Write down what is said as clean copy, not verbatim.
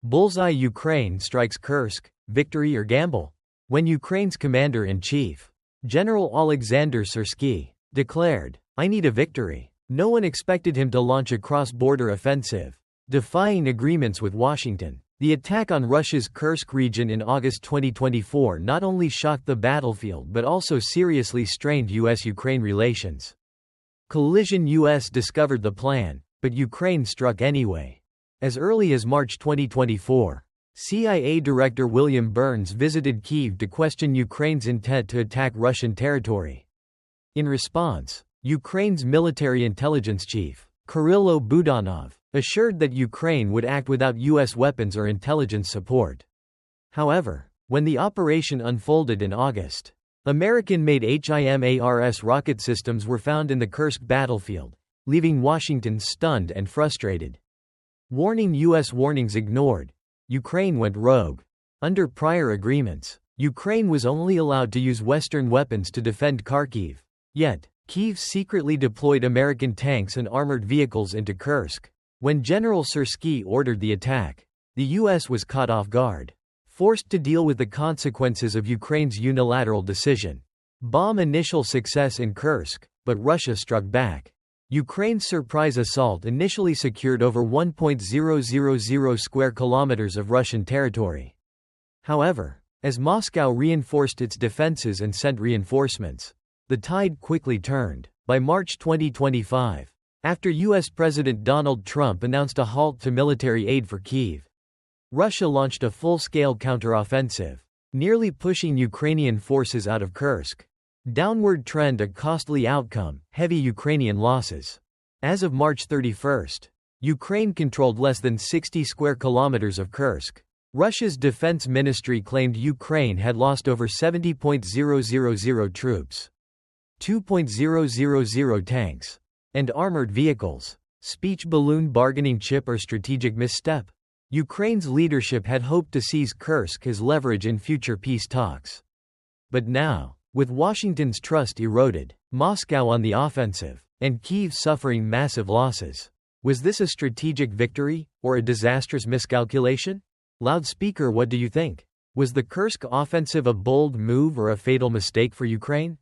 Bullseye: Ukraine strikes Kursk, victory or gamble? When Ukraine's commander-in-chief, General Alexander Syrsky, declared, "I need a victory," no one expected him to launch a cross-border offensive, defying agreements with Washington. The attack on Russia's Kursk region in August 2024 not only shocked the battlefield but also seriously strained U.S. Ukraine relations. Collision: U.S. discovered the plan, but Ukraine struck anyway. As early as March 2024, CIA Director William Burns visited Kyiv to question Ukraine's intent to attack Russian territory. In response, Ukraine's military intelligence chief, Kyrylo Budanov, assured that Ukraine would act without U.S. weapons or intelligence support. However, when the operation unfolded in August, American-made HIMARS rocket systems were found in the Kursk battlefield, leaving Washington stunned and frustrated. U.S. warnings ignored, Ukraine went rogue. Under prior agreements, Ukraine was only allowed to use Western weapons to defend Kharkiv. Yet, Kyiv secretly deployed American tanks and armored vehicles into Kursk. When General Syrsky ordered the attack, the U.S. was caught off guard, forced to deal with the consequences of Ukraine's unilateral decision. Bomb: initial success in Kursk, but Russia struck back. Ukraine's surprise assault initially secured over 1,000 square kilometers of Russian territory. However, as Moscow reinforced its defenses and sent reinforcements, the tide quickly turned. By March 2025, after U.S. President Donald Trump announced a halt to military aid for Kyiv, Russia launched a full-scale counteroffensive, nearly pushing Ukrainian forces out of Kursk. Downward trend: a costly outcome, heavy Ukrainian losses. As of March 31, Ukraine controlled less than 60 square kilometers of Kursk. Russia's defense ministry claimed Ukraine had lost over 70,000 troops, 2,000 tanks, and armored vehicles. Speech: balloon bargaining chip or strategic misstep? Ukraine's leadership had hoped to seize Kursk as leverage in future peace talks. But now, with Washington's trust eroded, Moscow on the offensive, and Kyiv suffering massive losses, was this a strategic victory, or a disastrous miscalculation? Loudspeaker: what do you think? Was the Kursk offensive a bold move or a fatal mistake for Ukraine?